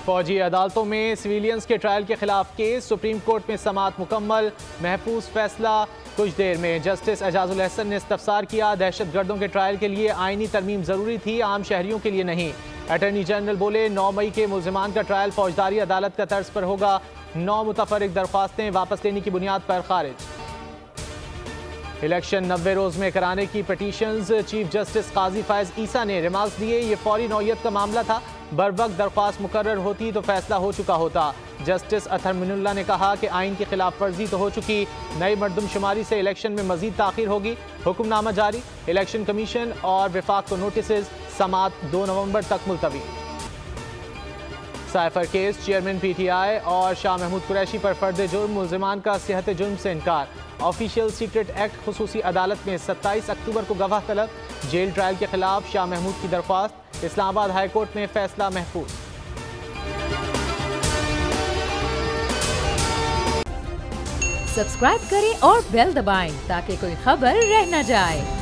फौजी अदालतों में सिविलियंस के ट्रायल के खिलाफ केस, सुप्रीम कोर्ट में समाअत मुकम्मल, महफूज फैसला कुछ देर में। जस्टिस एजाजुल हसन ने इस्तफसार किया, दहशत गर्दों के ट्रायल के लिए आईनी तरमीम जरूरी थी, आम शहरियों के लिए नहीं। अटॉर्नी जनरल बोले 9 मई के मुल्जिमान का ट्रायल फौजदारी अदालत का तर्ज पर होगा। 9 मुतफर्रिक दरख्वास्तें वापस लेने की बुनियाद पर खारिज। इलेक्शन 90 रोज में कराने की पटिशंस, चीफ जस्टिस काजी फायज ईसा ने रिमार्क्स दिए, ये फौरी नौयत का मामला था, बर वक्त दरख्वास्त मुकर्रर होती तो फैसला हो चुका होता। जस्टिस अतहर मिनुल्लाह ने कहा कि आइन की खिलाफ वर्जी तो हो चुकी, नई मरदमशुमारी से इलेक्शन में मजीद ताखीर होगी। हुक्मनामा जारी, इलेक्शन कमीशन और विफाक को नोटिस, समाअत 2 नवंबर तक मुलतवी। साइफर केस, चेयरमैन PTI और शाह महमूद कुरैशी पर फर्द जुर्म, मुल्जिमान का सिहत जुर्म से इनकार। ऑफिशियल सीक्रेट एक्ट खुसूसी अदालत में 27 अक्टूबर को गवाह तलब। जेल ट्रायल के खिलाफ शाह महमूद की दरख्वास्त, इस्लामाबाद हाई कोर्ट में फैसला महफूज। सब्सक्राइब करें और बेल दबाएं ताकि कोई खबर रह न जाए।